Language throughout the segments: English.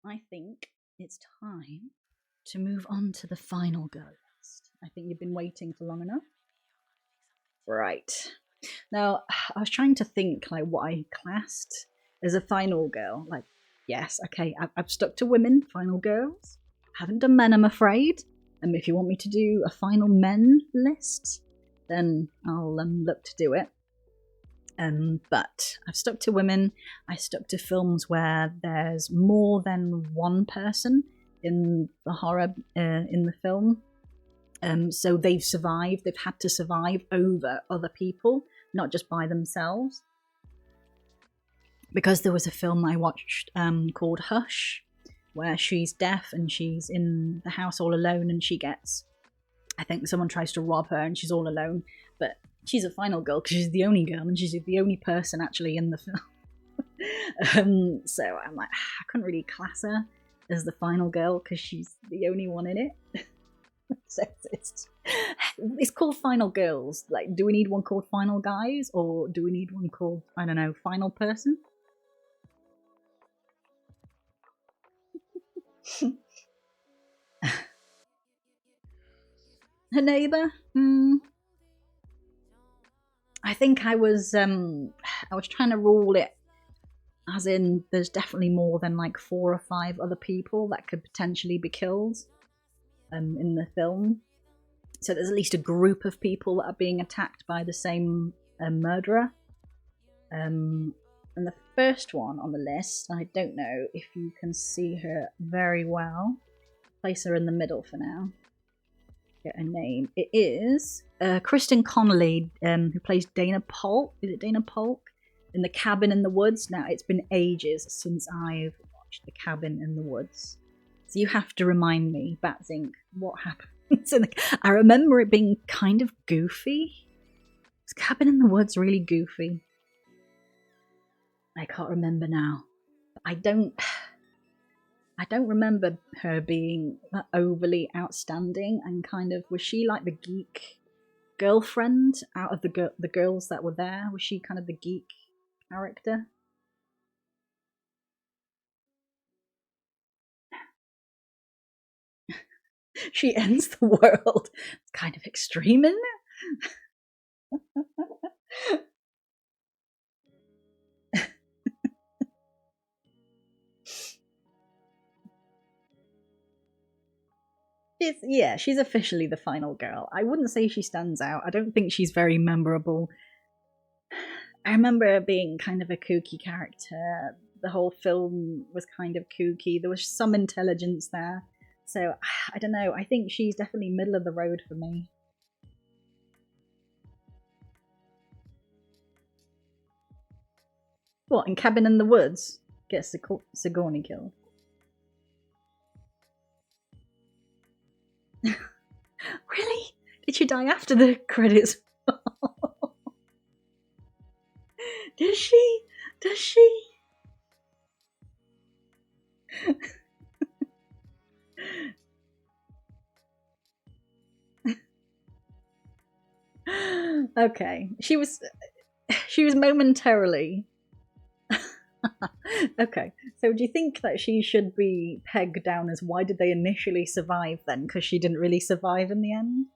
I think it's time to move on to the final girl list. I think you've been waiting for long enough. Right. Now, I was trying to think like what I classed as a final girl. Like, yes, okay, I've stuck to women, final girls. Haven't done men, I'm afraid. If you want me to do a final men list, then I'll look to do it. But I've stuck to women. I stuck to films where there's more than one person in the horror in the film. So they've survived. They've had to survive over other people, not just by themselves. Because there was a film I watched called Hush, where she's deaf and she's in the house all alone, and I think someone tries to rob her and she's all alone, but she's a final girl because she's the only girl and she's the only person actually in the film. So I'm like, I couldn't really class her as the final girl because she's the only one in it. So it's called Final Girls. Like, do we need one called Final Guys, or do we need one called, I don't know, Final Person? Her neighbour? I think I was trying to rule it as in there's definitely more than like 4 or 5 other people that could potentially be killed in the film. So there's at least a group of people that are being attacked by the same murderer. And the first one on the list, I don't know if you can see her very well. Place her in the middle for now. Get a name. It is Kristen Connolly, who plays Dana Polk. Is it Dana Polk? In The Cabin in the Woods. Now, it's been ages since I've watched The Cabin in the Woods. So you have to remind me, Batzink, what happens in I remember it being kind of goofy. Was Cabin in the Woods really goofy? I can't remember now. I don't remember her being overly outstanding and kind of, was she like the geek girlfriend out of the girls that were there? Was she kind of the geek character? She ends the world. It's kind of extreme, isn't it? She's officially the final girl. I wouldn't say she stands out. I don't think she's very memorable. I remember her being kind of a kooky character. The whole film was kind of kooky. There was some intelligence there. So, I don't know. I think she's definitely middle of the road for me. What, in Cabin in the Woods? Gets Sigourney killed. Really? Did she die after the credits? Does she? Does she? Okay. She was momentarily. Okay. So do you think that she should be pegged down as why did they initially survive then? Because she didn't really survive in the end?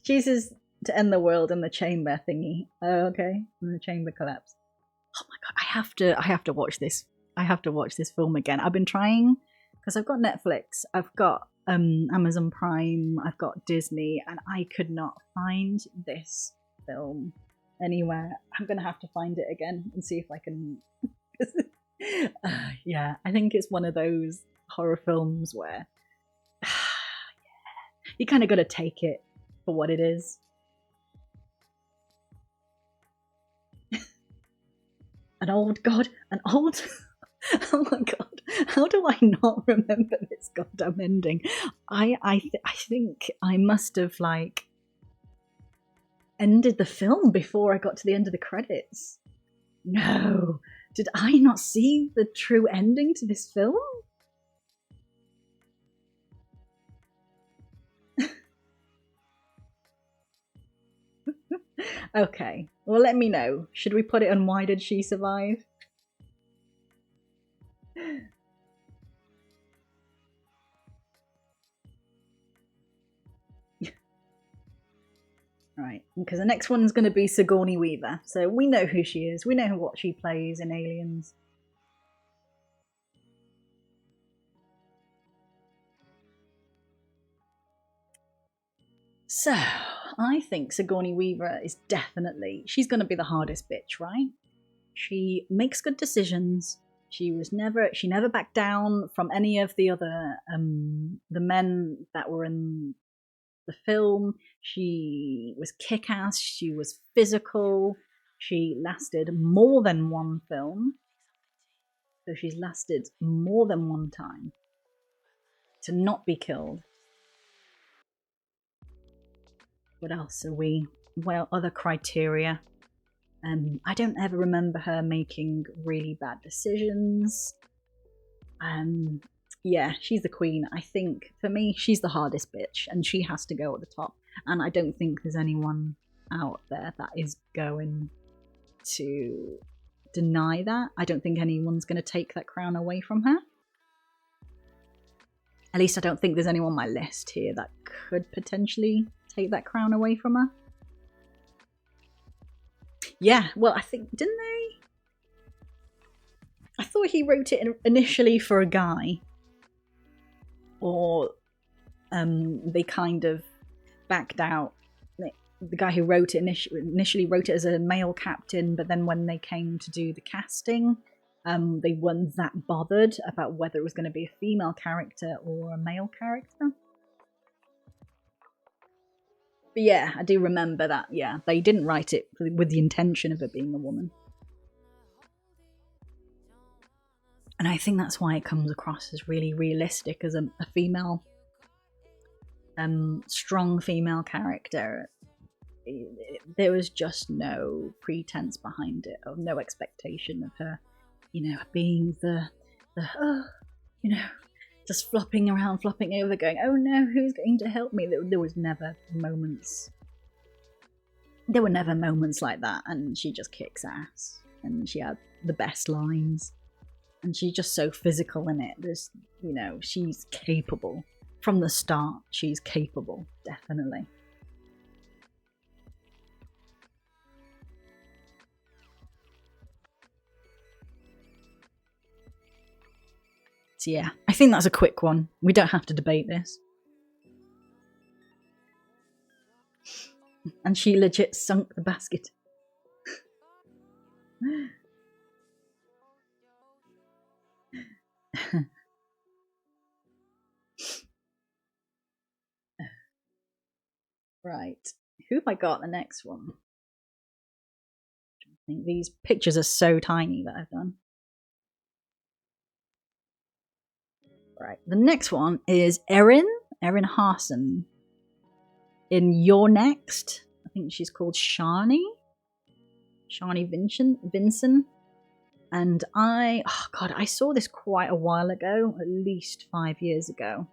Jesus to end the world in the chamber thingy. Oh, okay. And the chamber collapse. Oh my god, I have to watch this. I have to watch this film again. I've been trying because I've got Netflix, I've got Amazon Prime, I've got Disney, and I could not find this film anywhere. I'm gonna have to find it again and see if I can. Yeah, I think it's one of those horror films where you kind of got to take it for what it is. An old god, an old. Oh my god! How do I not remember this goddamn ending? I think I must have like ended the film before I got to the end of the credits. No, did I not see the true ending to this film? Okay, well, let me know. Should we put it on why did she survive? Right, because the next one's going to be Sigourney Weaver. So we know who she is. We know what she plays in Aliens. So, I think Sigourney Weaver is definitely, she's going to be the hardest bitch, right? She makes good decisions. She never backed down from any of the other, the men that were in the film. She was kick-ass, she was physical, she lasted more than one film. So she's lasted more than one time to not be killed. What else are we? Well, other criteria. I don't ever remember her making really bad decisions. Yeah, she's the queen. I think for me, she's the hardest bitch, and she has to go at the top. And I don't think there's anyone out there that is going to deny that. I don't think anyone's going to take that crown away from her. At least I don't think there's anyone on my list here that could potentially take that crown away from her. Yeah, well, I think, didn't they? I thought he wrote it initially for a guy. Or they kind of backed out. The guy who wrote it initially wrote it as a male captain, but then when they came to do the casting, they weren't that bothered about whether it was going to be a female character or a male character. But yeah, I do remember that, yeah, they didn't write it with the intention of it being a woman. And I think that's why it comes across as really realistic as a female, strong female character. There was just no pretense behind it, or no expectation of her, being the just flopping around, flopping over, going, oh no, who's going to help me? There was never moments. There were never moments like that, and she just kicks ass, and she had the best lines, and she's just so physical in it. There's, she's capable. From the start, she's capable, definitely. So yeah, I think that's a quick one. We don't have to debate this. And she legit sunk the basket. Right. Who have I got the next one? I think these pictures are so tiny that I've done. Right. The next one is Erin Harson. In You're Next, I think she's called Shani Vincent. And I saw this quite a while ago, at least 5 years ago.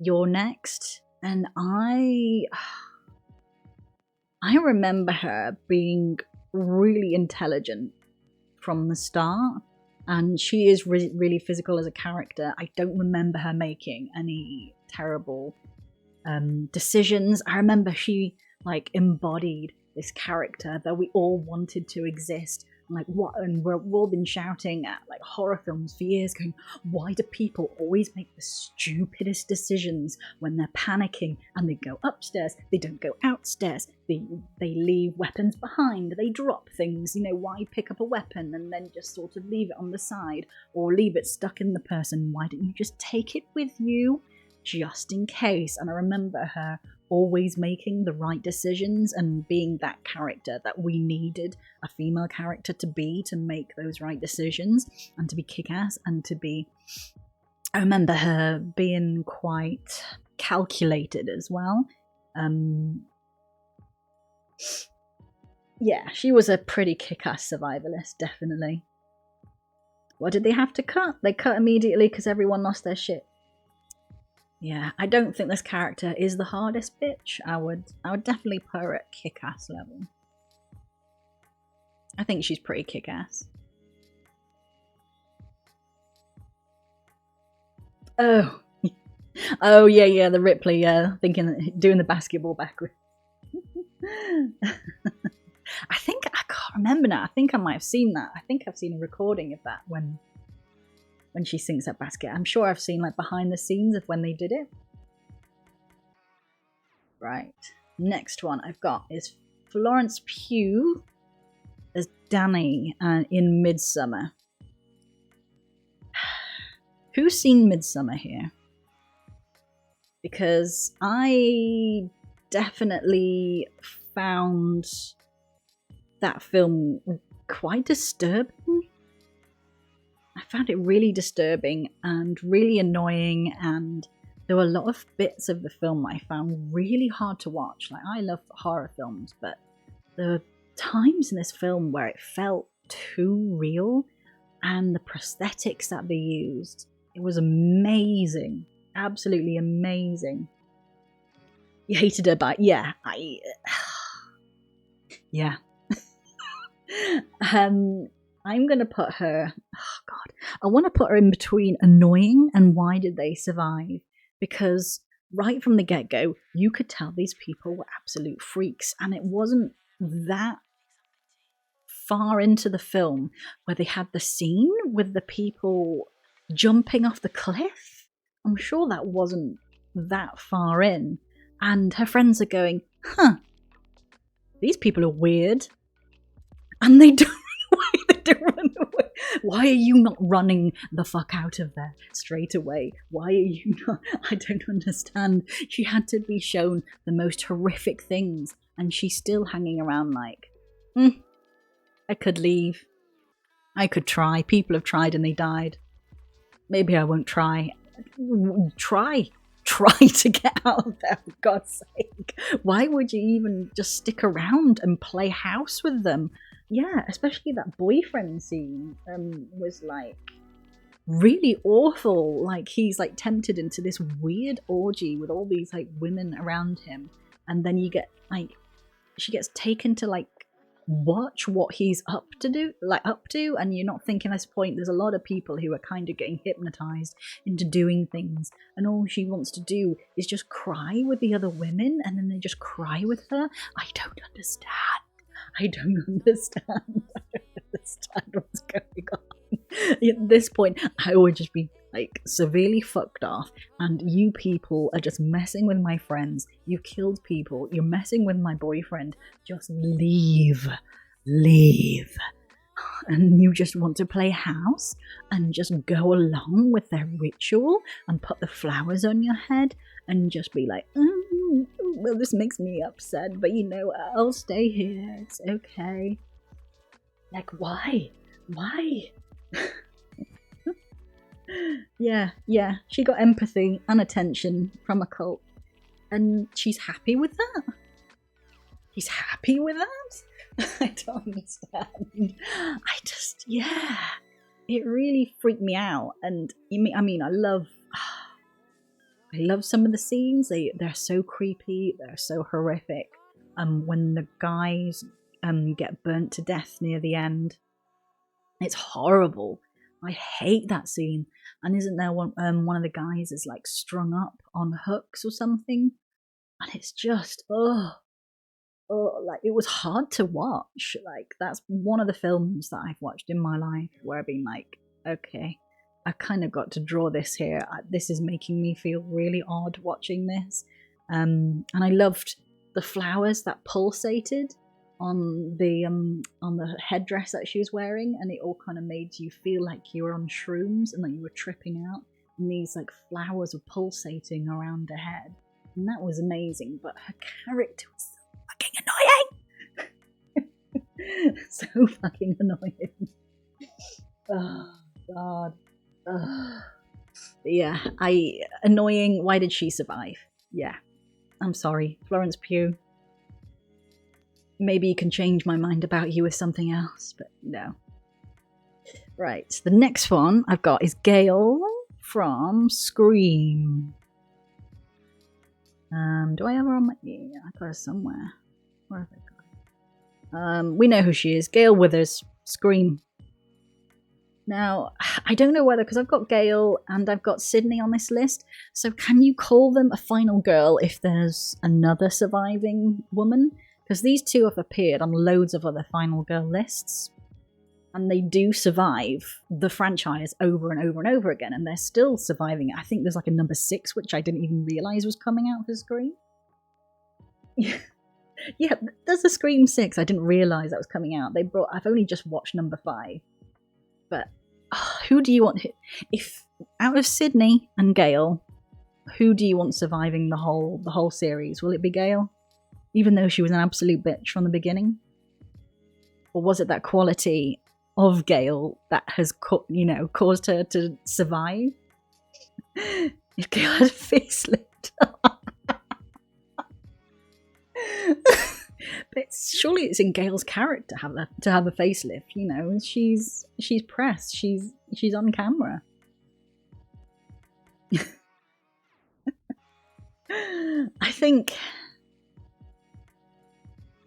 You're Next. And I remember her being really intelligent from the start. And she is really physical as a character. I don't remember her making any terrible decisions. I remember she embodied this character that we all wanted to exist. And we've all been shouting at horror films for years, going, why do people always make the stupidest decisions when they're panicking and they go upstairs, they don't go outstairs, they leave weapons behind, they drop things, why pick up a weapon and then just sort of leave it on the side or leave it stuck in the person? Why don't you just take it with you just in case? And I remember her always making the right decisions and being that character that we needed a female character to be, to make those right decisions and to be kick-ass and to be... I remember her being quite calculated as well. Yeah, she was a pretty kick-ass survivalist, definitely. What did they have to cut? They cut immediately because everyone lost their shit. Yeah, I don't think this character is the hardest bitch. I would definitely put her at kick-ass level. I think she's pretty kick-ass. Oh. Oh, yeah, the Ripley, doing the basketball backward. I can't remember now. I think I might have seen that. I think I've seen a recording of that when she sinks that basket. I'm sure I've seen like behind the scenes of when they did it. Right. Next one I've got is Florence Pugh as Danny in Midsommar. Who's seen Midsommar here? Because I definitely found that film quite disturbing. I found it really disturbing and really annoying, and there were a lot of bits of the film I found really hard to watch. Like, I love horror films, but there were times in this film where it felt too real, and the prosthetics that they used, it was amazing. Absolutely amazing. You hated her, but yeah, yeah. I'm gonna put her. Oh God, I want to put her in between annoying and why did they survive? Because right from the get-go, you could tell these people were absolute freaks, and it wasn't that far into the film where they had the scene with the people jumping off the cliff. I'm sure that wasn't that far in, and her friends are going, "Huh, these people are weird," and they don't. Run away. Why are you not running the fuck out of there straight away? Why are you not? I don't understand. She had to be shown the most horrific things, and she's still hanging around like, I could leave. I could try. People have tried and they died. Maybe I won't try. Try to get out of there, for God's sake. Why would you even just stick around and play house with them? Yeah, especially that boyfriend scene was like really awful. Like, he's like tempted into this weird orgy with all these like women around him, and then you get like, she gets taken to like watch what he's up to, and you're not thinking at this point there's a lot of people who are kind of getting hypnotized into doing things, and all she wants to do is just cry with the other women, and then they just cry with her. I don't understand what's going on. At this point, I would just be like severely fucked off, and you people are just messing with my friends. You've killed people. You're messing with my boyfriend. Just leave. And you just want to play house and just go along with their ritual and put the flowers on your head and just be like, well, this makes me upset, but I'll stay here. It's okay. Like, why? Yeah. She got empathy and attention from a cult, and she's happy with that. I don't understand. It really freaked me out. And I love some of the scenes. They're so creepy. They're so horrific. When the guys get burnt to death near the end, it's horrible. I hate that scene. And isn't there one of the guys is like strung up on hooks or something? And it's just like, it was hard to watch. Like, that's one of the films that I've watched in my life where I've been like, okay, I kind of got to draw this here. This is making me feel really odd watching this. And I loved the flowers that pulsated on the headdress that she was wearing, and it all kind of made you feel like you were on shrooms and that you were tripping out. And these like flowers were pulsating around her head, and that was amazing. But her character was fucking annoying. So fucking annoying. Oh God. Yeah, annoying. Why did she survive? Yeah, I'm sorry, Florence Pugh. Maybe you can change my mind about you with something else, but no. Right, the next one I've got is Gail from Scream. Do I have her on my... Yeah, I got her somewhere. Where have I got her? We know who she is. Gale Withers. Scream. Now, I don't know whether, because I've got Gale and I've got Sydney on this list, so can you call them a final girl if there's another surviving woman? Because these two have appeared on loads of other final girl lists, and they do survive the franchise over and over and over again, and they're still surviving it. I think there's like a number 6, which I didn't even realise was coming out for Scream. Yeah, there's a Scream 6. I didn't realise that was coming out. I've only just watched number 5. But who do you want? If out of Sydney and Gale, who do you want surviving the whole series? Will it be Gale, even though she was an absolute bitch from the beginning, or was it that quality of Gale that has caused her to survive? If Gale had a facelift. But surely it's in Gale's character to have a facelift. You know, she's pressed. She's on camera. I think.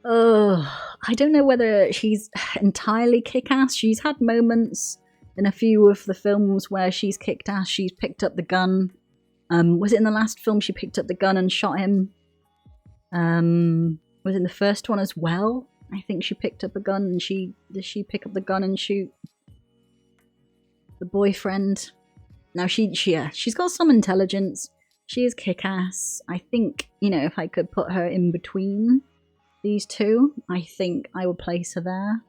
I don't know whether she's entirely kick-ass. She's had moments in a few of the films where she's kicked ass. She's picked up the gun. Was it in the last film she picked up the gun and shot him? Was in the first one as well. I think she picked up a gun and does she pick up the gun and shoot the boyfriend? Now she's got some intelligence. She is kick-ass. I think, if I could put her in between these two, I think I would place her there.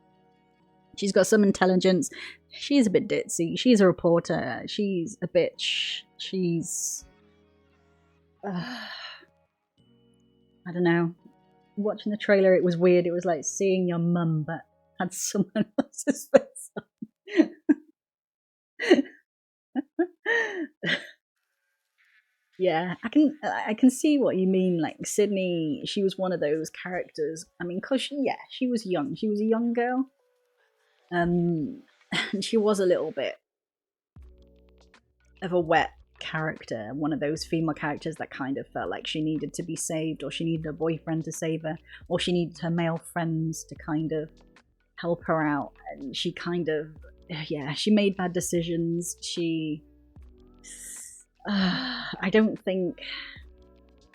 She's got some intelligence. She's a bit ditzy. She's a reporter. She's a bitch. She's... I don't know. Watching the trailer, it was weird. It was like seeing your mum, but had someone else's face on. Yeah, I can see what you mean. Like Sydney, she was one of those characters. I mean, cause she was young. She was a young girl, and she was a little bit of a wet character, one of those female characters that kind of felt like she needed to be saved, or she needed a boyfriend to save her, or she needed her male friends to kind of help her out. And she kind of, she made bad decisions. I don't think,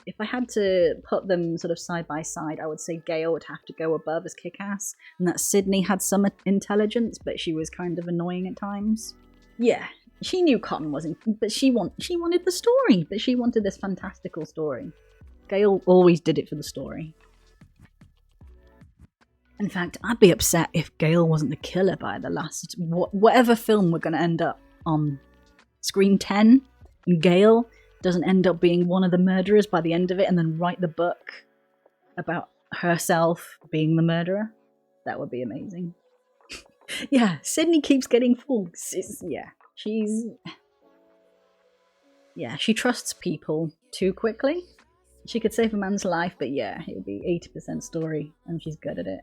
if I had to put them sort of side by side, I would say Gale would have to go above as kick-ass, and that Sydney had some intelligence, but she was kind of annoying at times. Yeah, she knew Cotton wasn't, but she wanted the story, but she wanted this fantastical story. Gale always did it for the story. In fact, I'd be upset if Gale wasn't the killer by the last, whatever film we're going to end up on. Scream 10, and Gale doesn't end up being one of the murderers by the end of it and then write the book about herself being the murderer. That would be amazing. Yeah, Sydney keeps getting fooled. She trusts people too quickly. She could save a man's life, but it would be 80% story, and she's good at it.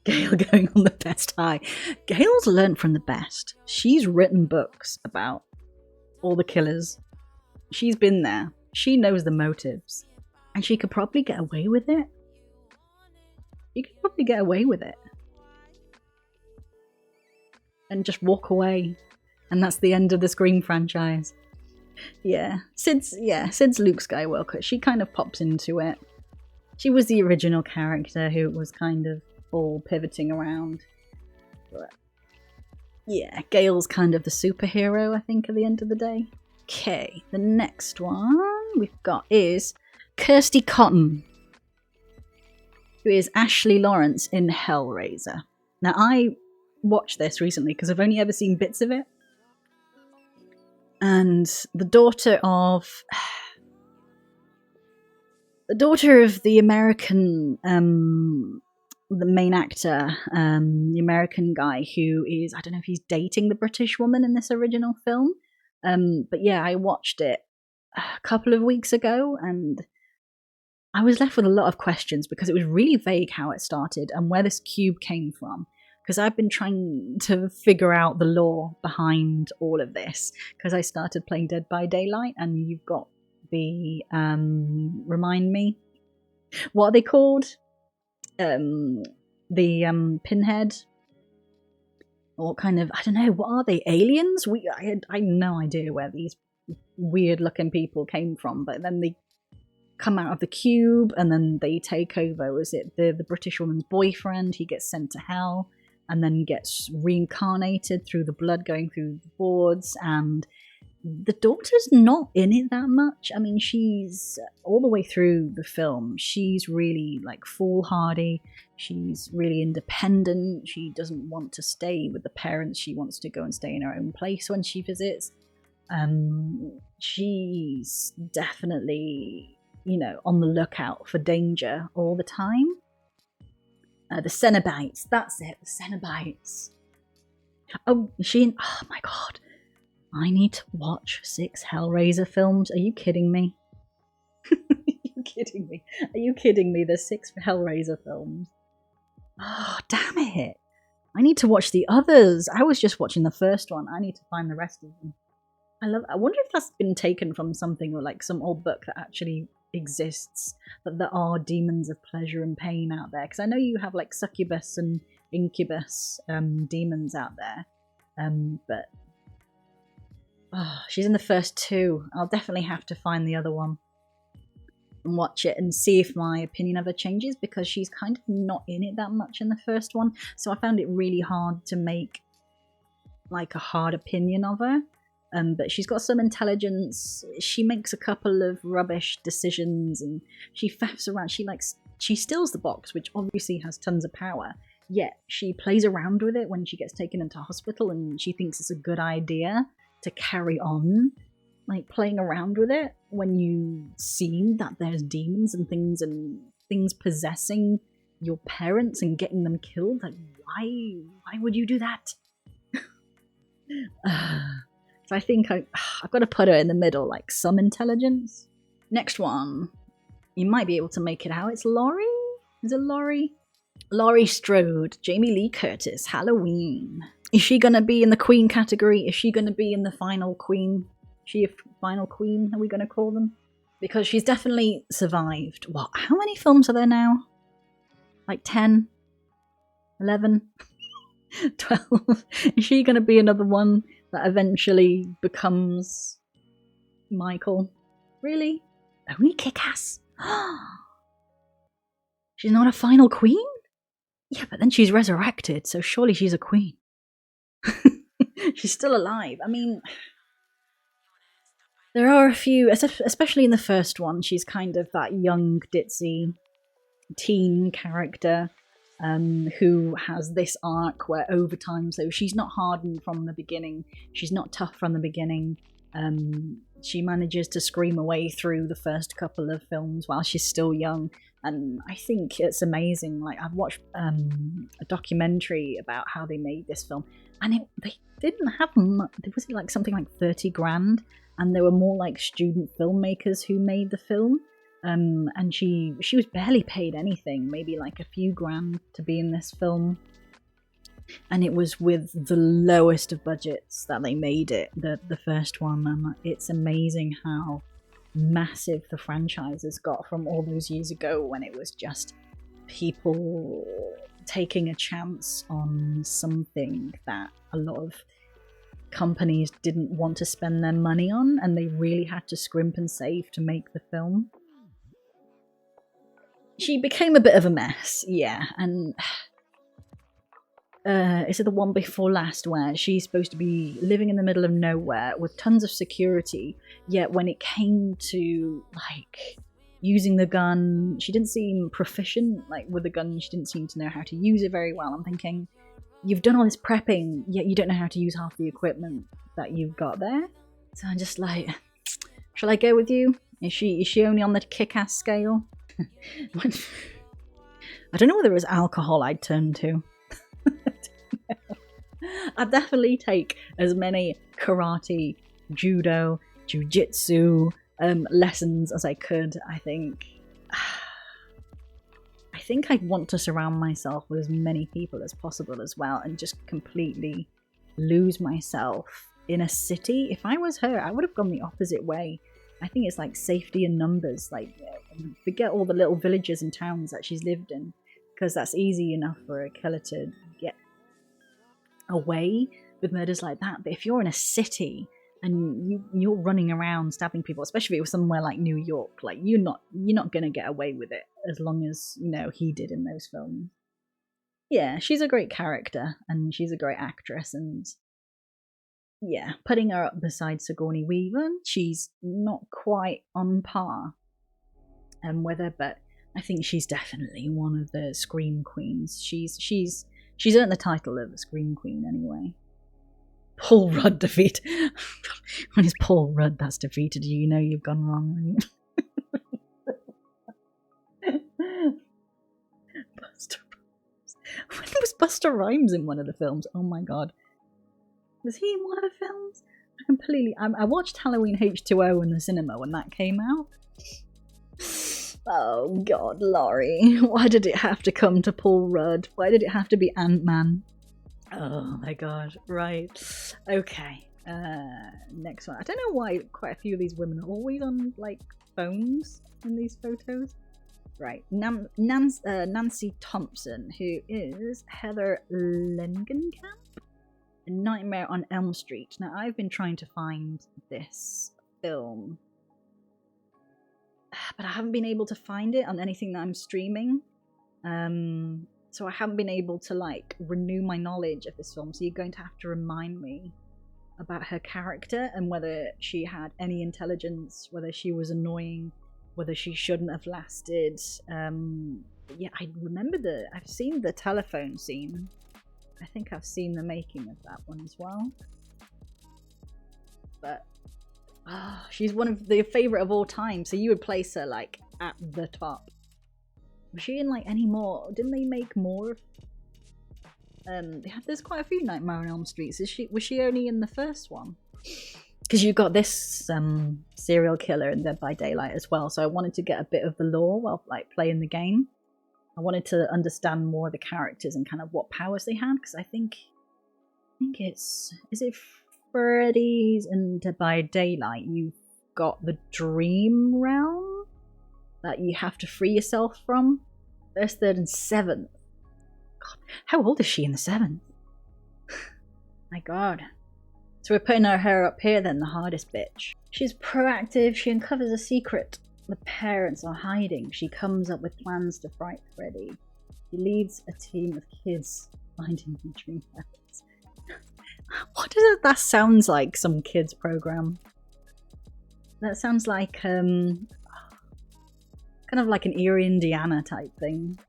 Gale going on the best high. Gale's learned from the best. She's written books about all the killers. She's been there. She knows the motives. And she could probably get away with it. And just walk away. And that's the end of the Scream franchise. Yeah. Since Luke Skywalker, she kind of pops into it. She was the original character who was kind of all pivoting around. But yeah, Gale's kind of the superhero, I think, at the end of the day. Okay, the next one we've got is Kirsty Cotton, who is Ashley Lawrence in Hellraiser. Now, I watched this recently because I've only ever seen bits of it. And the daughter of the American, the main actor, the American guy who is, I don't know if he's dating the British woman in this original film. But yeah, I watched it a couple of weeks ago and I was left with a lot of questions because it was really vague how it started and where this cube came from. Because I've been trying to figure out the lore behind all of this because I started playing Dead by Daylight and you've got the remind me, what are they called? The pinhead, or kind of, I don't know, what are they? Aliens? I had no idea where these weird looking people came from, but then they come out of the cube and then they take over. Was it the British woman's boyfriend? He gets sent to hell and then gets reincarnated through the blood going through the boards, and the daughter's not in it that much. I mean, she's all the way through the film, she's really like foolhardy, she's really independent, she doesn't want to stay with the parents, she wants to go and stay in her own place when she visits. She's definitely, on the lookout for danger all the time. The Cenobites, that's it, the Cenobites. Oh, oh my god, I need to watch 6 Hellraiser films. Are you kidding me? Are you kidding me? Are you kidding me? There's 6 Hellraiser films. Oh, damn it. I need to watch the others. I was just watching the first one. I need to find the rest of them. I wonder if that's been taken from something, or like some old book that actually exists, that there are demons of pleasure and pain out there. Because I know you have like succubus and incubus demons out there. But she's in the first 2. I'll definitely have to find the other one and watch it and see if my opinion of her changes, because she's kind of not in it that much in the first one. So I found it really hard to make like a hard opinion of her. But she's got some intelligence. She makes a couple of rubbish decisions and she faffs around. She steals the box, which obviously has tons of power. Yet she plays around with it when she gets taken into hospital, and she thinks it's a good idea to carry on like playing around with it when you see that there's demons and things possessing your parents and getting them killed. Like, why would you do that? So I think I've got to put her in the middle, like some intelligence. Next one, you might be able to make it out. It's Laurie. Is it Laurie? Laurie Strode, Jamie Lee Curtis, Halloween. Is she going to be in the Queen category? Is she going to be in the final Queen? Is she a final Queen, are we going to call them? Because she's definitely survived. What? How many films are there now? Like 10? 11? 12? Is she going to be another one that eventually becomes Michael? Really? Only Kick-Ass? She's not a final Queen? Yeah, but then she's resurrected, so surely she's a queen. She's still alive. I mean, there are a few, especially in the first one, she's kind of that young, ditzy teen character who has this arc where over time, so she's not hardened from the beginning, she's not tough from the beginning. She manages to scream away through the first couple of films while she's still young, and I think it's amazing. Like, I've watched a documentary about how they made this film, and they didn't have much. Was it like something like 30 grand? And there were more like student filmmakers who made the film. And she was barely paid anything, maybe like a few grand to be in this film. And it was with the lowest of budgets that they made it, the first one. And it's amazing how massive the franchise has got from all those years ago, when it was just people taking a chance on something that a lot of companies didn't want to spend their money on, and they really had to scrimp and save to make the film. She became a bit of a mess, yeah, and is it the one before last where she's supposed to be living in the middle of nowhere with tons of security, yet when it came to like using the gun, she didn't seem proficient. Like with the gun, she didn't seem to know how to use it very well. I'm thinking, you've done all this prepping, yet you don't know how to use half the equipment that you've got there. So I'm just like, shall I go with you? Is she only on the Kick-Ass scale? I don't know whether it was alcohol I'd turn to. I'd definitely take as many karate, judo, jiu-jitsu lessons as I could. I think I'd want to surround myself with as many people as possible as well, and just completely lose myself in a city. If I was her, I would have gone the opposite way. I think it's like safety in numbers. Like, forget all the little villages and towns that she's lived in, because that's easy enough for a killer to get away with murders like that. But if you're in a city and you're running around stabbing people, especially if it was somewhere like New York, like you're not gonna get away with it as long as he did in those films. Yeah, she's a great character and she's a great actress, and yeah, putting her up beside Sigourney Weaver, she's not quite on par with her, but I think she's definitely one of the Scream Queens. She's earned the title of a Scream Queen anyway. Paul Rudd defeat. When it's Paul Rudd that's defeated you, you know you've gone wrong. Buster Rhymes. When was Buster Rhymes in one of the films? Oh my god. Was he in one of the films? I watched Halloween H2O in the cinema when that came out. Oh god, Laurie. Why did it have to come to Paul Rudd? Why did it have to be Ant-Man? Oh my god, right. Okay. Next one. I don't know why quite a few of these women are always on, like, phones in these photos. Right. Nancy Thompson, who is Heather Langenkamp. Nightmare on Elm Street. Now, I've been trying to find this film, but I haven't been able to find it on anything that I'm streaming. So I haven't been able to, like, renew my knowledge of this film. So you're going to have to remind me about her character and whether she had any intelligence, whether she was annoying, whether she shouldn't have lasted. Yeah, I remember I've seen the telephone scene. I think I've seen the making of that one as well. But she's one of the favorite of all time, so you would place her like at the top. Was she in like any more? Didn't they make more? There's quite a few Nightmare on Elm Streets. Was she only in the first one? Because you've got this serial killer in Dead by Daylight as well. So I wanted to get a bit of the lore while like playing the game. I wanted to understand more of the characters and kind of what powers they had, because I think is it Freddy's and Dead by Daylight? You've got the dream realm that you have to free yourself from. First, third, and seventh. God, how old is she in the seventh? My God. So we're putting her up here then, the hardest bitch. She's proactive. She uncovers a secret the parents are hiding. She comes up with plans to fright Freddy. She leads a team of kids finding the dream parents. What does it? That sounds like some kids program. That sounds like kind of like an Eerie Indiana type thing.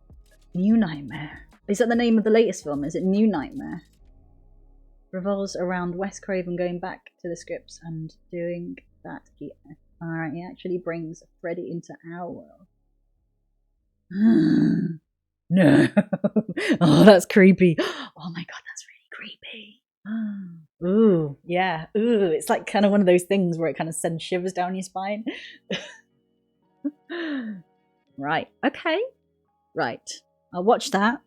New Nightmare. Is that the name of the latest film? Is it New Nightmare? Revolves around Wes Craven going back to the scripts and doing that. Alright, he actually brings Freddy into our world. No. Oh, that's creepy. Oh my god, that's really creepy. Ooh, yeah. Ooh, it's like kind of one of those things where it kind of sends shivers down your spine. Right, okay. Right. I'll watch that.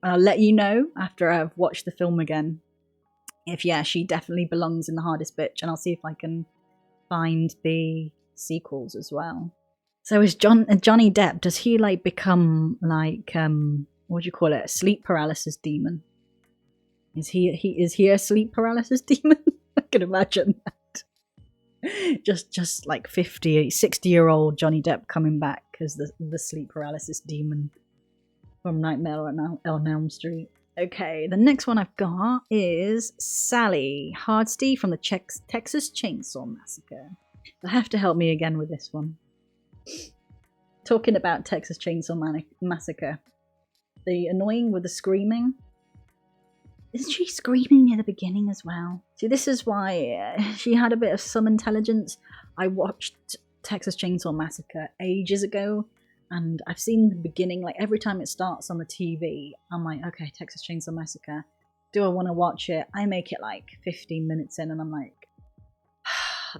I'll let you know after I've watched the film again. If, yeah, she definitely belongs in the hardest bitch, and I'll see if I can find the sequels as well. So is Johnny Depp, does he like become like what do you call it, a sleep paralysis demon? Is he a sleep paralysis demon? I can imagine that. Just like 60-year-old Johnny Depp coming back as the sleep paralysis demon from Nightmare on Elm Street. Okay, the next one I've got is Sally Hardesty from the Texas Chainsaw Massacre. You'll have to help me again with this one. Talking about Texas Chainsaw Massacre. The annoying with the screaming. Isn't she screaming near the beginning as well? See, this is why she had a bit of some intelligence. I watched Texas Chainsaw Massacre ages ago, and I've seen the beginning, like every time it starts on the TV, I'm like, okay, Texas Chainsaw Massacre. Do I want to watch it? I make it like 15 minutes in and I'm like,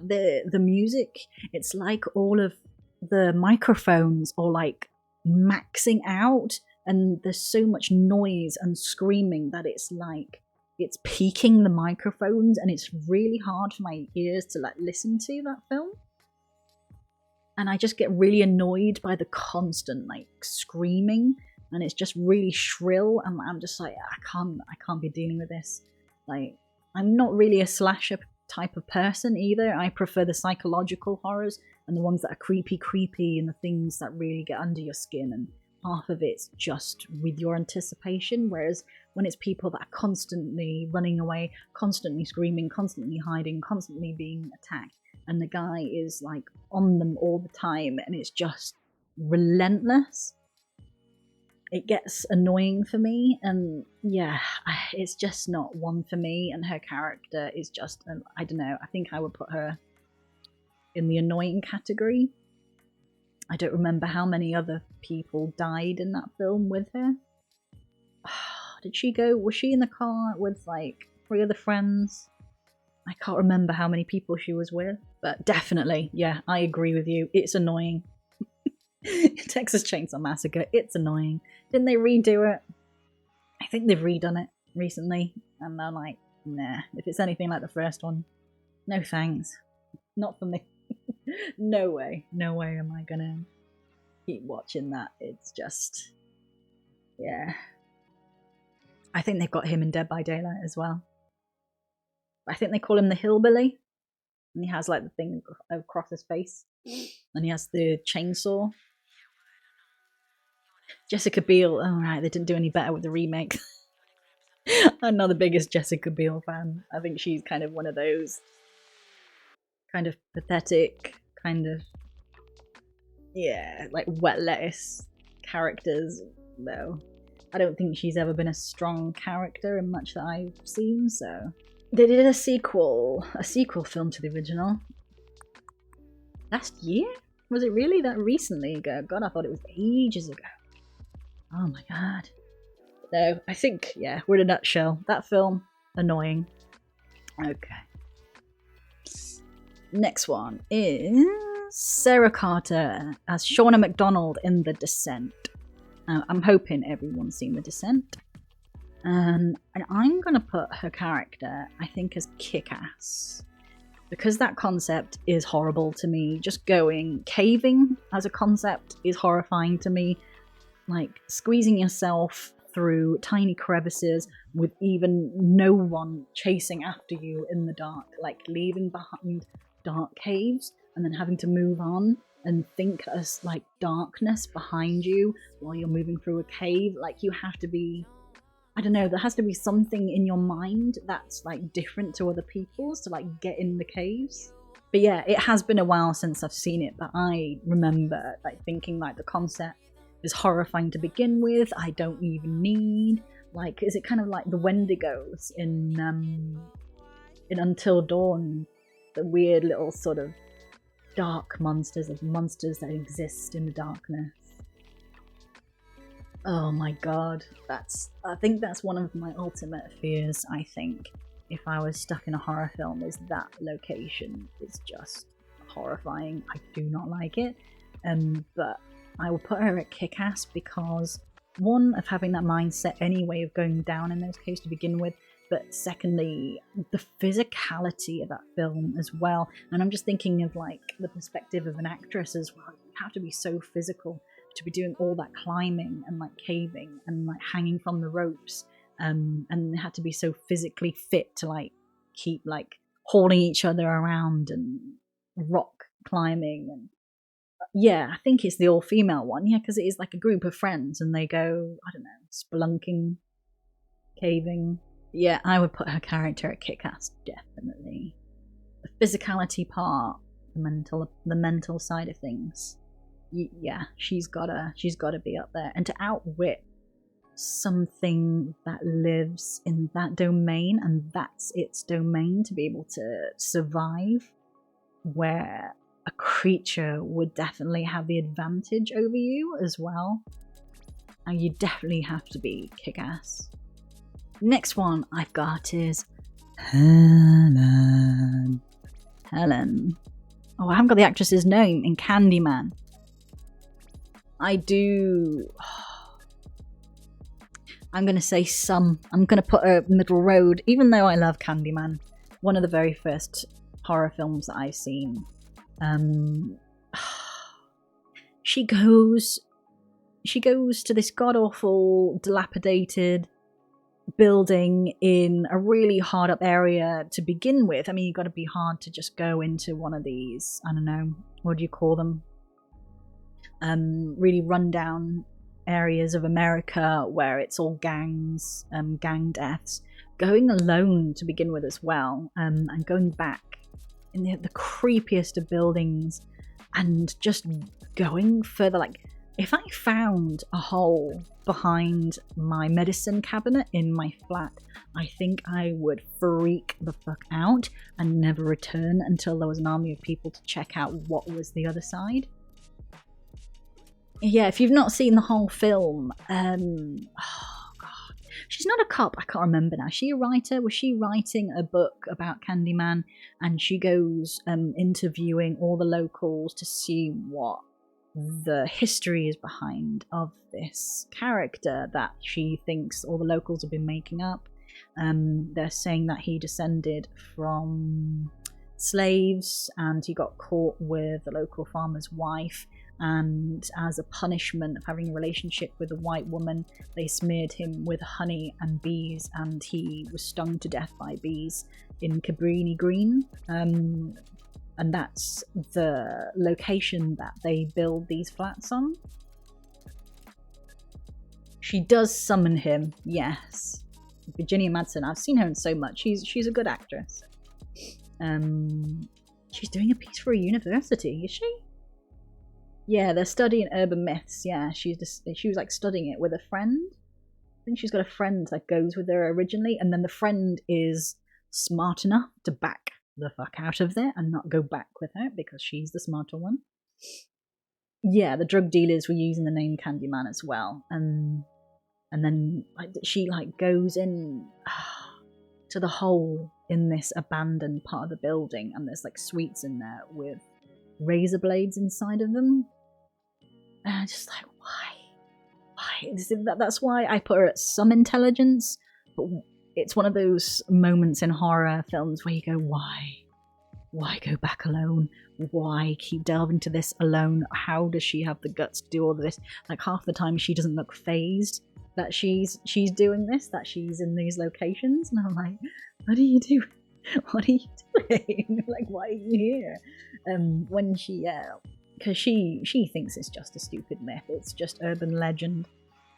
the music, it's like all of the microphones are like maxing out and there's so much noise and screaming that it's like, it's peaking the microphones and it's really hard for my ears to like listen to that film. And I just get really annoyed by the constant like screaming, and it's just really shrill, and I'm just like, I can't be dealing with this. Like, I'm not really a slasher type of person either. I prefer the psychological horrors and the ones that are creepy, and the things that really get under your skin, and half of it's just with your anticipation. Whereas when it's people that are constantly running away, constantly screaming, constantly hiding, constantly being attacked, and the guy is like on them all the time, and it's just relentless, it gets annoying for me. And yeah, it's just not one for me. And her character is just, I don't know, I think I would put her in the annoying category. I don't remember how many other people died in that film with her. Was she in the car with like 3 other friends? I can't remember how many people she was with, but definitely, yeah, I agree with you. It's annoying. Texas Chainsaw Massacre, it's annoying. Didn't they redo it? I think they've redone it recently, and I'm like, nah, if it's anything like the first one, no thanks. Not for me. No way am I gonna keep watching that. It's just, yeah. I think they've got him in Dead by Daylight as well. I think they call him the hillbilly, and he has like the thing across his face, and he has the chainsaw. Jessica Biel, alright, they didn't do any better with the remake. I'm not the biggest Jessica Biel fan. I think she's kind of one of those kind of pathetic, kind of, yeah, like wet lettuce characters, though. I don't think she's ever been a strong character in much that I've seen, so. They did a sequel film to the original. Last year? Was it really that recently ago? God, I thought it was ages ago. Oh my god. No, I think, yeah, we're in a nutshell. That film, annoying. Okay. Next one is Sarah Carter as Shauna McDonald in The Descent. I'm hoping everyone's seen The Descent. And I'm going to put her character, I think, as Kick-Ass. Because that concept is horrible to me. Just going caving as a concept is horrifying to me. Like, squeezing yourself through tiny crevices with even no one chasing after you in the dark. Like, leaving behind dark caves and then having to move on and think as, like, darkness behind you while you're moving through a cave. Like, you have to be... I don't know, there has to be something in your mind that's like different to other people's to like get in the caves. But yeah, it has been a while since I've seen it, but I remember like thinking like the concept is horrifying to begin with. I don't even need, like, is it kind of like the Wendigos in Until Dawn? The weird little sort of dark monsters that exist in the darkness. Oh my god, I think that's one of my ultimate fears, I think. If I was stuck in a horror film, is that location is just horrifying. I do not like it. But I will put her at Kick-Ass because, one, of having that mindset anyway of going down in those caves to begin with, but secondly, the physicality of that film as well. And I'm just thinking of like the perspective of an actress as well. You have to be so physical to be doing all that climbing and like caving and like hanging from the ropes, and they had to be so physically fit to like keep like hauling each other around and rock climbing. And yeah, I think it's the all-female one, yeah, because it is like a group of friends and they go, I don't know, spelunking, caving. Yeah, I would put her character at Kick-Ass, definitely. The physicality part, the mental side of things. Yeah, she's gotta be up there. And to outwit something that lives in that domain, and that's its domain, to be able to survive where a creature would definitely have the advantage over you as well. And you definitely have to be Kick-Ass. Next one I've got is Helen. Oh, I haven't got the actress's name in Candyman. I do... I'm going to say some. I'm going to put a middle road, even though I love Candyman. One of the very first horror films that I've seen. she goes to this god-awful, dilapidated building in a really hard up area to begin with. I mean, you've got to be hard to just go into one of these, I don't know, what do you call them? Really rundown areas of America where it's all gangs, gang deaths. Going alone to begin with as well, and going back in the creepiest of buildings and just going further. Like, if I found a hole behind my medicine cabinet in my flat, I think I would freak the fuck out and never return until there was an army of people to check out what was the other side. Yeah, if you've not seen the whole film, oh god, she's not a cop. I can't remember now. Is she a writer? Was she writing a book about Candyman? And she goes interviewing all the locals to see what the history is behind of this character that she thinks all the locals have been making up. They're saying that he descended from slaves and he got caught with the local farmer's wife, and as a punishment of having a relationship with a white woman, they smeared him with honey and bees, and he was stung to death by bees in Cabrini Green. And that's the location that they build these flats on. She does summon him, yes. Virginia Madsen, I've seen her in so much. She's a good actress. She's doing a piece for a university, is she? Yeah, they're studying urban myths. Yeah, she was like studying it with a friend. I think she's got a friend that goes with her originally, and then the friend is smart enough to back the fuck out of there and not go back with her because she's the smarter one. Yeah, the drug dealers were using the name Candyman as well, and then she goes in to the hole in this abandoned part of the building, and there's suites in there with razor blades inside of them, and I'm just like, why? That's why I put her at some intelligence, but it's one of those moments in horror films where you go, why go back alone? Why keep delving to this alone? How does she have the guts to do all of this? Half the time she doesn't look phased that she's doing this, that she's in these locations, and I'm like, what are you doing? What are you doing? Why are you here? When she, because she thinks it's just a stupid myth, it's just urban legend,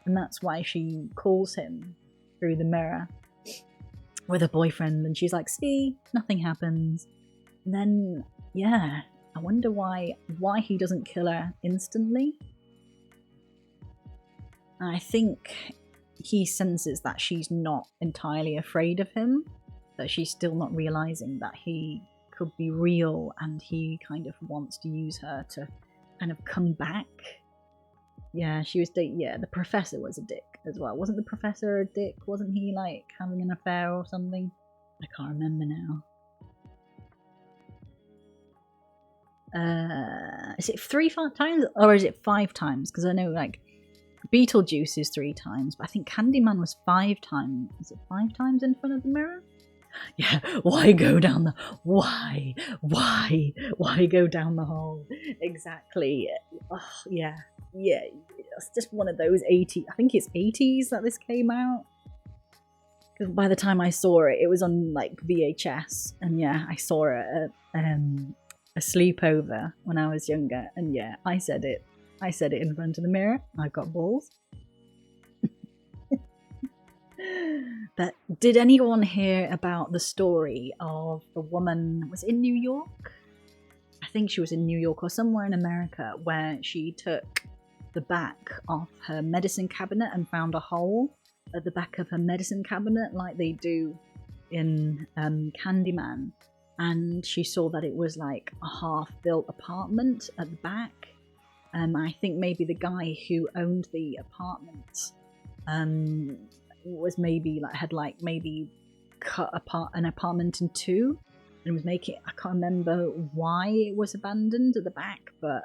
and that's why she calls him through the mirror with a boyfriend, and she's like, see, nothing happens. And then, yeah, I wonder why he doesn't kill her instantly. I think he senses that she's not entirely afraid of him, that she's still not realizing that he could be real, and he kind of wants to use her to kind of come back. Yeah, the professor was a dick as well. Wasn't the professor a dick? Wasn't he having an affair or something? I can't remember now. Is it 3 times or is it 5 times? Because I know Beetlejuice is 3 times, but I think Candyman was 5 times. Is it 5 times in front of the mirror? Yeah, why go down the... Why go down the hole? Exactly. Oh, yeah, it's just one of those 80s... I think it's 80s that this came out. Because by the time I saw it, it was on VHS. And yeah, I saw it at a sleepover when I was younger. And yeah, I said it in front of the mirror. I've got balls. But did anyone hear about the story of the woman, was it in New York? I think she was in New York or somewhere in America, where she took the back of her medicine cabinet and found a hole at the back of her medicine cabinet like they do in Candyman. And she saw that it was a half-built apartment at the back. I think maybe the guy who owned the apartment was maybe maybe cut apart an apartment in 2 and was making, I can't remember why it was abandoned at the back, but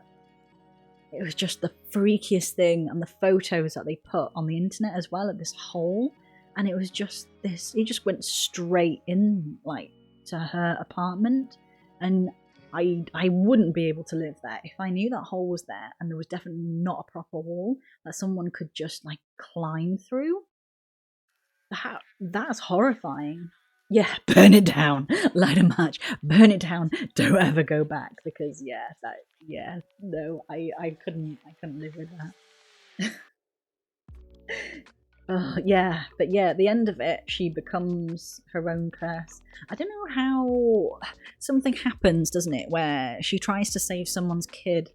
it was just the freakiest thing. And the photos that they put on the internet as well, at this hole, and it was just this, he just went straight in to her apartment. And I wouldn't be able to live there if I knew that hole was there and there was definitely not a proper wall that someone could just like climb through. That's horrifying. Yeah, burn it down. Light a match. Burn it down. Don't ever go back because no, I couldn't live with that. Yeah, but yeah, at the end of it, she becomes her own curse. I don't know how something happens, doesn't it, where she tries to save someone's kid,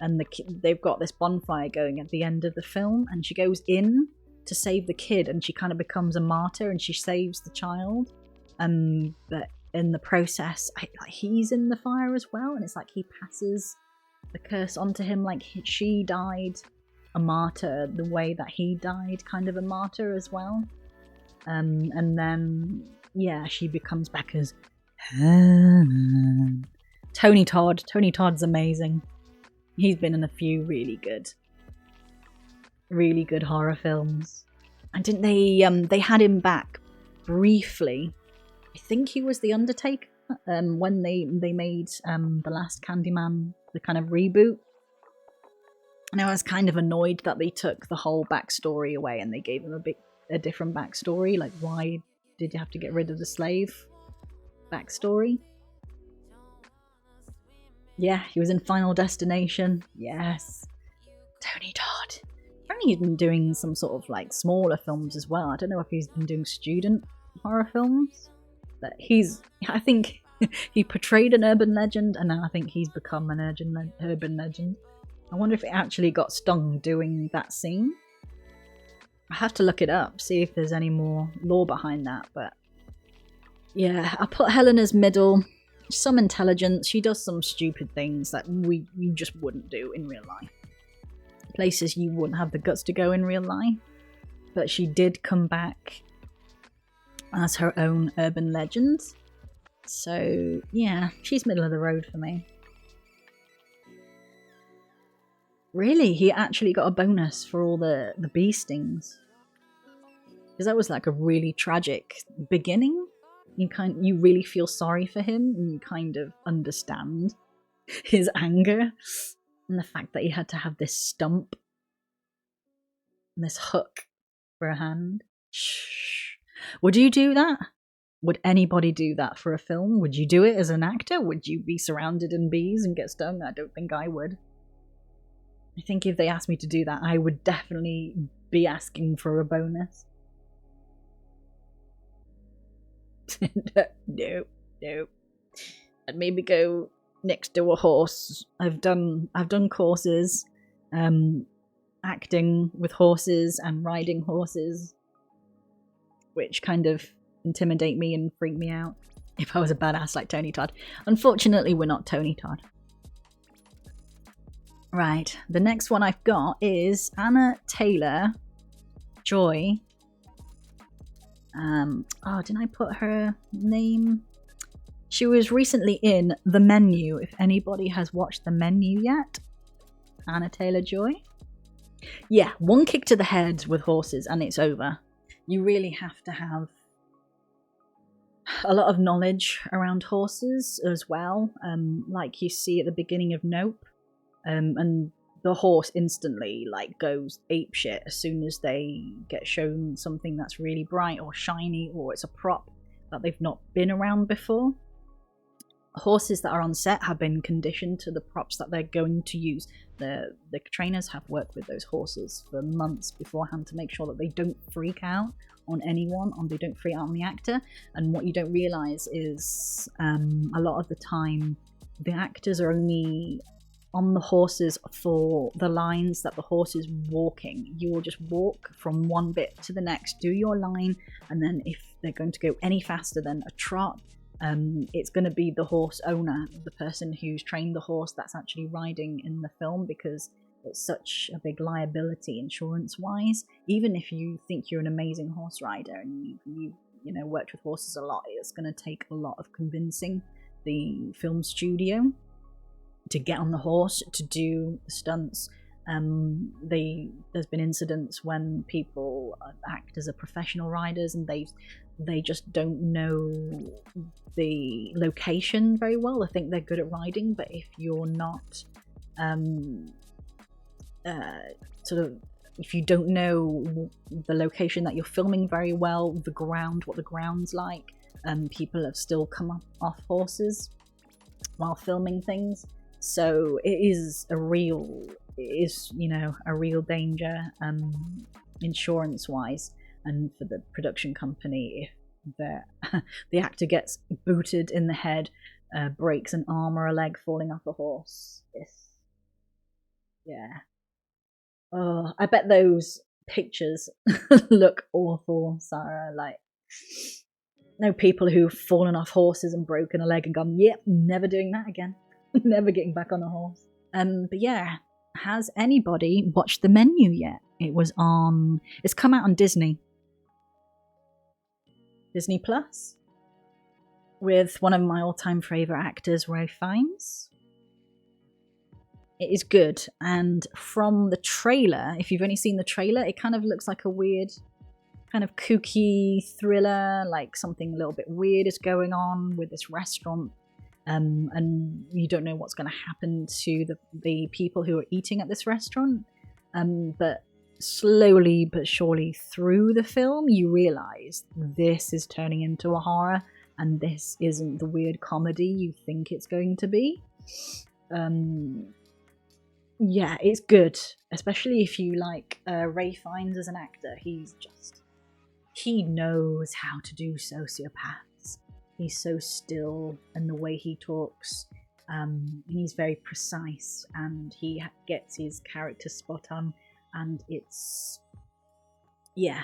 and they've got this bonfire going at the end of the film, and she goes in to save the kid, and she kind of becomes a martyr, and she saves the child. But in the process, he's in the fire as well, and it's like he passes the curse onto him, like she died a martyr the way that he died, kind of a martyr as well. And then she becomes back as Tony Todd. Tony Todd's amazing. He's been in a few really good horror films. And didn't they had him back briefly. I think he was the Undertaker when they made the last Candyman, the kind of reboot. And I was kind of annoyed that they took the whole backstory away and they gave him a different backstory. Like, why did you have to get rid of the slave backstory? Yeah, he was in Final Destination. Yes. Tony Todd. Apparently he's been doing some sort of like smaller films as well. I don't know if he's been doing student horror films. But I think he portrayed an urban legend and now I think he's become an urban legend. I wonder if it actually got stung doing that scene. I have to look it up, see if there's any more lore behind that. But yeah, I put Helen as middle. Some intelligence. She does some stupid things that you just wouldn't do in real life. Places you wouldn't have the guts to go in real life. But she did come back as her own urban legend. So yeah, she's middle of the road for me. Really, he actually got a bonus for all the bee stings. Because that was like a really tragic beginning. You really feel sorry for him, and you kind of understand his anger and the fact that he had to have this stump and this hook for a hand. Shh. Would you do that? Would anybody do that for a film? Would you do it as an actor? Would you be surrounded in bees and get stung? I don't think I would. I think if they asked me to do that, I would definitely be asking for a bonus. No. I'd maybe go next to a horse. I've done courses, acting with horses and riding horses, which kind of intimidate me and freak me out if I was a badass like Tony Todd. Unfortunately, we're not Tony Todd. Right, the next one I've got is Anna Taylor-Joy. Didn't I put her name? She was recently in The Menu, if anybody has watched The Menu yet. Anna Taylor-Joy. Yeah, one kick to the head with horses and it's over. You really have to have a lot of knowledge around horses as well, like you see at the beginning of Nope. And the horse instantly like goes apeshit as soon as they get shown something that's really bright or shiny or it's a prop that they've not been around before. Horses that are on set have been conditioned to the props that they're going to use. The trainers have worked with those horses for months beforehand to make sure that they don't freak out on anyone, they don't freak out on the actor. And what you don't realise is a lot of the time the actors are only on the horses for the lines that the horse is walking. You will just walk from one bit to the next, do your line, and then if they're going to go any faster than a trot, it's going to be the horse owner, the person who's trained the horse that's actually riding in the film, because it's such a big liability insurance wise. Even if you think you're an amazing horse rider and you worked with horses a lot, it's going to take a lot of convincing the film studio to get on the horse to do the stunts There's been incidents when people actors are professional riders and they just don't know the location very well. They think they're good at riding, but if you're not if you don't know the location that you're filming very well, what the ground's like, people have still come off horses while filming things. So it is a real danger, insurance wise, and for the production company if the actor gets booted in the head, breaks an arm or a leg falling off a horse. Yeah. Oh, I bet those pictures look awful, Sarah. Like, no, people who've fallen off horses and broken a leg and gone, yep, never doing that again. Never getting back on a horse. But yeah, has anybody watched The Menu yet? It's come out on Disney Plus, with one of my all-time favourite actors, Ralph Fiennes. It is good, and from the trailer, if you've only seen the trailer, it kind of looks like a weird, kind of kooky thriller, like something a little bit weird is going on with this restaurant, and you don't know what's going to happen to the people who are eating at this restaurant, but slowly but surely through the film, you realise this is turning into a horror, and this isn't the weird comedy you think it's going to be. Yeah, it's good, especially if you like Ralph Fiennes as an actor. He knows how to do sociopaths. He's so still, and the way he talks, he's very precise, and he gets his character spot on, and it's... Yeah,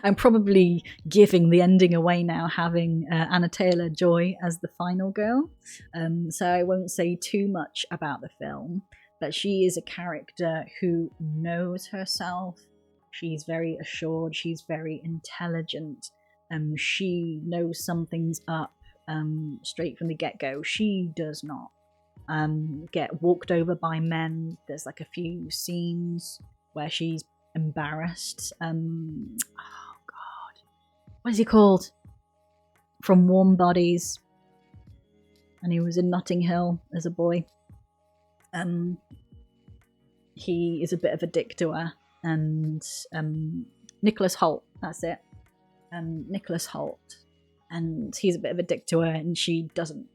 I'm probably giving the ending away now, having Anna Taylor-Joy as the final girl, so I won't say too much about the film. But she is a character who knows herself. She's very assured. She's very intelligent. She knows something's up straight from the get-go. She does not get walked over by men. There's like a few scenes where she's embarrassed. Oh God, what is he called? From Warm Bodies, and he was in Notting Hill as a boy. He is a bit of a dick to her, and Nicholas Hoult, that's it. Nicholas Hoult, and he's a bit of a dick to her, and she doesn't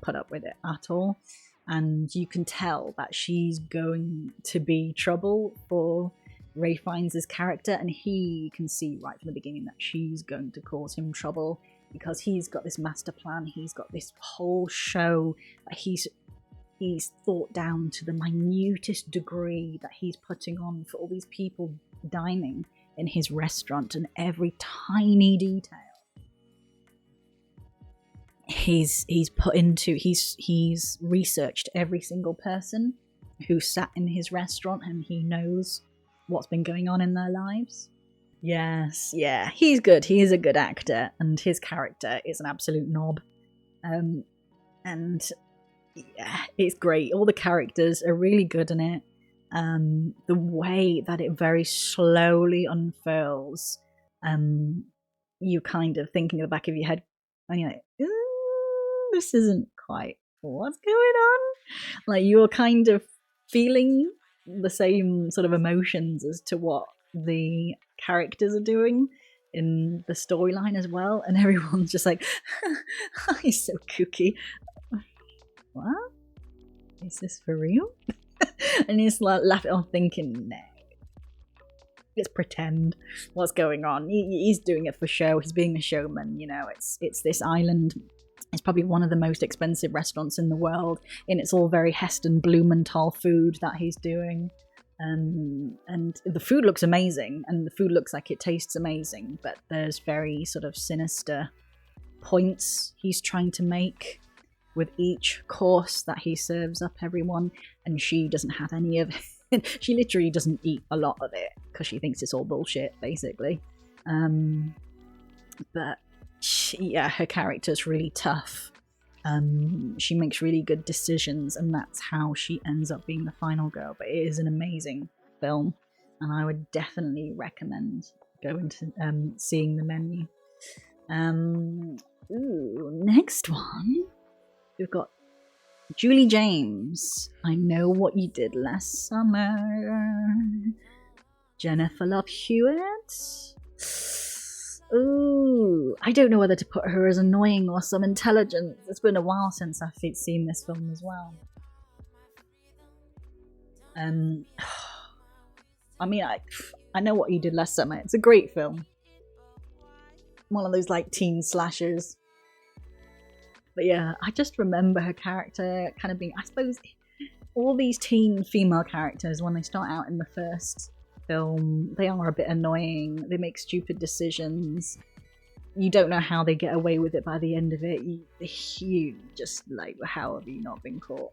put up with it at all, and you can tell that she's going to be trouble for Ralph Fiennes' character, and he can see right from the beginning that she's going to cause him trouble, because he's got this master plan. He's got this whole show that he's thought down to the minutest degree, that he's putting on for all these people dining in his restaurant, and every tiny detail he's researched every single person who sat in his restaurant, and he knows what's been going on in their lives. Yes, yeah, he's good. He is a good actor, and his character is an absolute knob. And yeah, it's great. All the characters are really good in it. The way that it very slowly unfurls, you're kind of thinking in the back of your head, and you're like, this isn't quite what's going on. Like, you're kind of feeling the same sort of emotions as to what the characters are doing in the storyline as well, and everyone's just like, he's so kooky. What? Is this for real? And he's like laughing. I'm thinking, no, let's pretend. What's going on? He's doing it for show. He's being a showman. You know, it's this island. It's probably one of the most expensive restaurants in the world, and it's all very Heston Blumenthal food that he's doing. And the food looks amazing, and the food looks like it tastes amazing, but there's very sort of sinister points he's trying to make with each course that he serves up everyone, and she doesn't have any of it. She literally doesn't eat a lot of it because she thinks it's all bullshit, basically. But yeah, her character's really tough, She makes really good decisions, and that's how she ends up being the final girl. But it is an amazing film, and I would definitely recommend going to seeing The Menu. Next one, we've got Julie James. I Know What You Did Last Summer. Jennifer Love Hewitt. Ooh, I don't know whether to put her as annoying or some intelligence. It's been a while since I've seen this film as well. I mean, I Know What You Did Last Summer. It's a great film. One of those like teen slashers. But yeah, I just remember her character kind of being, I suppose, all these teen female characters, when they start out in the first film, they are a bit annoying. They make stupid decisions. You don't know how they get away with it by the end of it. You just like, how have you not been caught?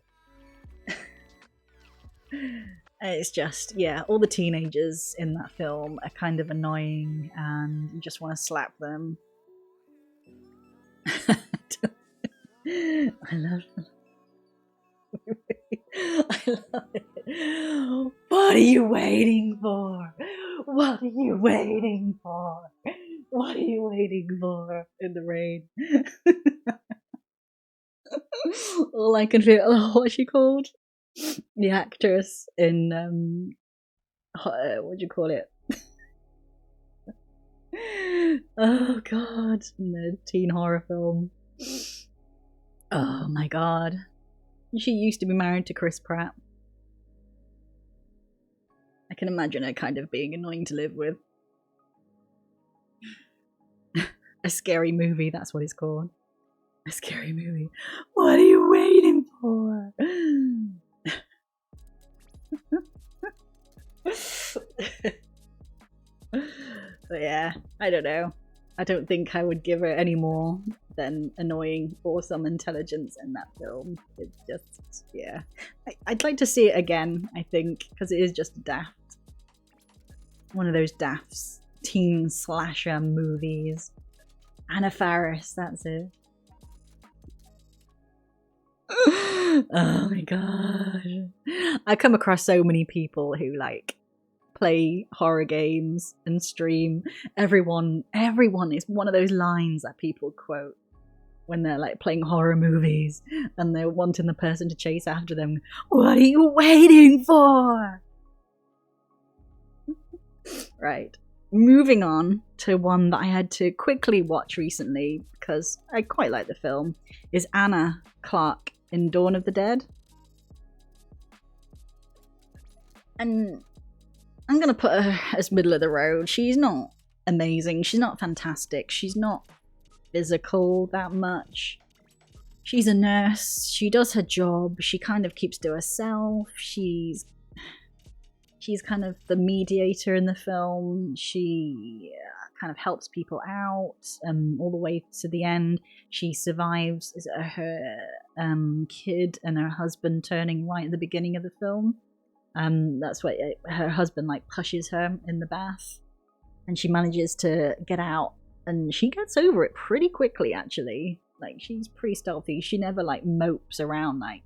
It's just, yeah, all the teenagers in that film are kind of annoying and you just want to slap them. I love them. I love it. What are you waiting for? What are you waiting for? What are you waiting for in the rain? All I can feel, what's she called? The actress in what do you call it? Oh god, in the teen horror film. Oh my god. She used to be married to Chris Pratt. I can imagine her kind of being annoying to live with. A Scary Movie, that's what it's called. A Scary Movie. What are you waiting for? But yeah, I don't know. I don't think I would give her any more than annoying or some intelligence in that film. It's just, yeah. I'd like to see it again, I think, because it is just daft. One of those daft teen slasher movies. Anna Faris, that's it. Oh my god. I come across so many people who like play horror games and stream. Everyone is one of those lines that people quote when they're like playing horror movies and they're wanting the person to chase after them. What are you waiting for? Right. Moving on to one that I had to quickly watch recently because I quite like the film, is Anna Clark in Dawn of the Dead. And I'm going to put her as middle of the road. She's not amazing. She's not fantastic. She's not physical that much. She's a nurse. She does her job. She kind of keeps to herself. She's kind of the mediator in the film. She kind of helps people out all the way to the end. She survives her kid and her husband turning right at the beginning of the film. That's what her husband like pushes her in the bath, and she manages to get out, and she gets over it pretty quickly actually. Like, she's pretty stealthy. She never like mopes around. Like,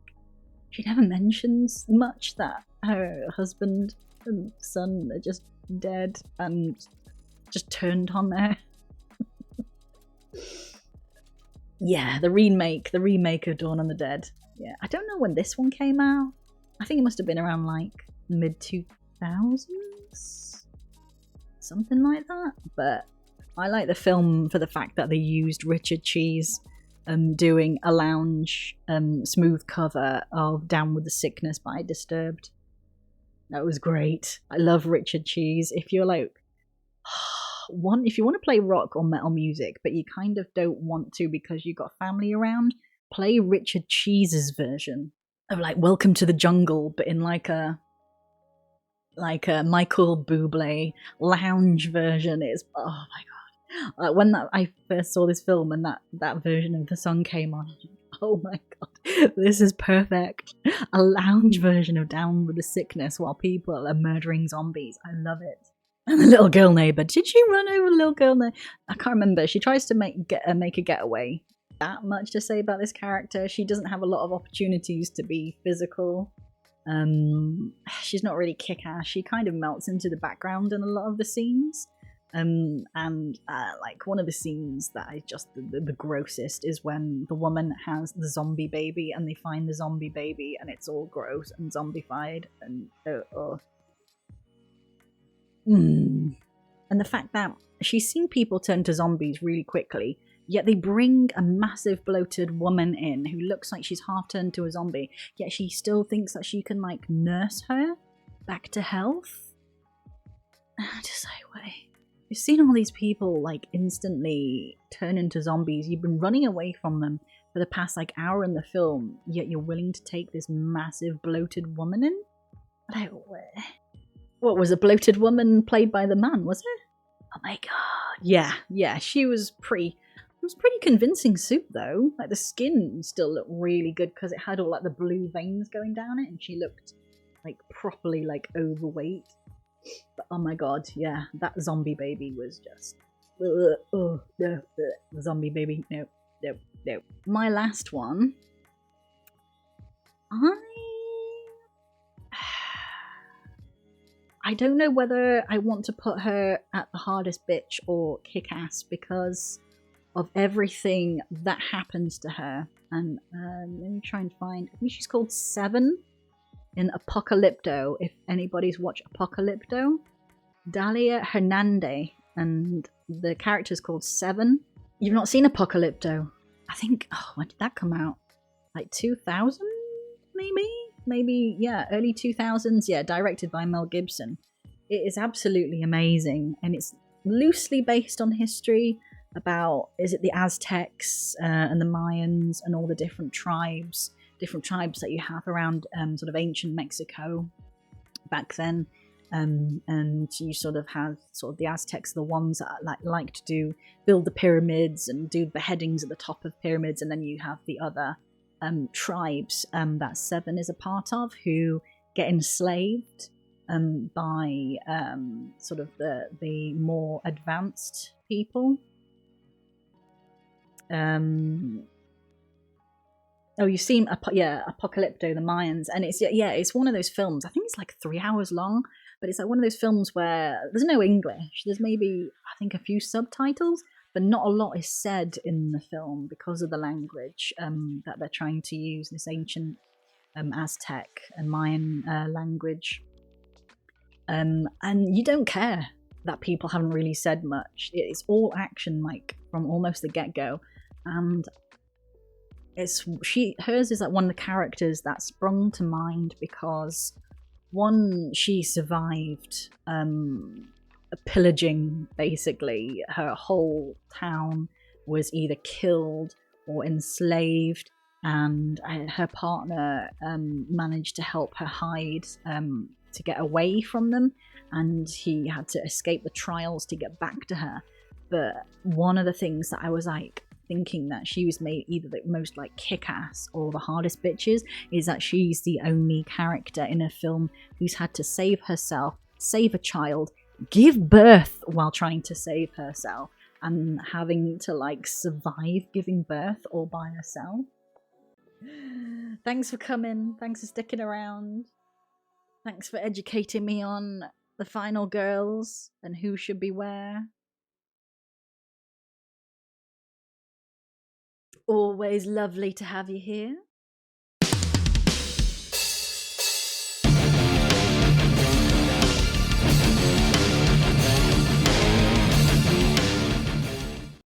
she never mentions much that her husband and son are just dead and just turned on her. Yeah, the remake of Dawn of the Dead. Yeah, I don't know when this one came out. I think it must have been around like mid-2000s, something like that. But I like the film for the fact that they used Richard Cheese doing a lounge smooth cover of Down with the Sickness by Disturbed. That was great. I love Richard Cheese. If you're like if you want to play rock or metal music but you kind of don't want to because you've got family around, play Richard Cheese's version of like Welcome to the Jungle, but in like a Michael Bublé lounge version. Is, oh my god, when I first saw this film and that version of the song came on, oh my god, this is perfect. A lounge version of Down with the Sickness while people are murdering zombies. I love it. And the little girl neighbor, did she run over the little girl neighbor? I can't remember. She tries to make a getaway that much to say about this character. She doesn't have a lot of opportunities to be physical. She's not really kick-ass. She kind of melts into the background in a lot of the scenes. Like one of the scenes that is just the grossest is when the woman has the zombie baby and they find the zombie baby and it's all gross and zombified and And the fact that she's seen people turn to zombies really quickly, yet they bring a massive bloated woman in who looks like she's half turned to a zombie, yet she still thinks that she can like nurse her back to health. And I just like, wait. You've seen all these people like instantly turn into zombies. You've been running away from them for the past like hour in the film, yet you're willing to take this massive bloated woman in? Like, what was a bloated woman played by the man, was it? Oh my god. Yeah, she was it was pretty convincing suit though. Like the skin still looked really good because it had all like the blue veins going down it and she looked like properly like overweight. But oh my god, yeah, that zombie baby was just no, the zombie baby, no. My last one, I don't know whether I want to put her at the hardest bitch or kick-ass because of everything that happens to her. And let me try and find, I think she's called Seven in Apocalypto, if anybody's watched Apocalypto. Dalia Hernandez, and the character's called Seven. You've not seen Apocalypto? I think, when did that come out? Like 2000, maybe? Maybe, yeah, early 2000s, yeah, directed by Mel Gibson. It is absolutely amazing, and it's loosely based on history about, is it the Aztecs and the Mayans and all the different tribes that you have around sort of ancient Mexico back then. And you sort of have sort of the Aztecs, the ones that like to build the pyramids and do beheadings at the top of pyramids, and then you have the other tribes that Seven is a part of who get enslaved by sort of the more advanced people. Oh, you've seen Apocalypto, the Mayans, and it's one of those films. I think it's like 3 hours long, but it's like one of those films where there's no English. There's maybe, I think, a few subtitles, but not a lot is said in the film because of the language that they're trying to use, this ancient Aztec and Mayan language. And you don't care that people haven't really said much. It's all action, like from almost the get-go, and hers is like one of the characters that sprung to mind because one, she survived pillaging. Basically her whole town was either killed or enslaved, and her partner managed to help her hide to get away from them, and he had to escape the trials to get back to her. But one of the things that I was like thinking that she was made either the most like kick-ass or the hardest bitches is that she's the only character in a film who's had to save herself, save a child, give birth while trying to save herself, and having to like survive giving birth all by herself. Thanks for coming. Thanks for sticking around. Thanks for educating me on the final girls and who should be where. Always lovely to have you here.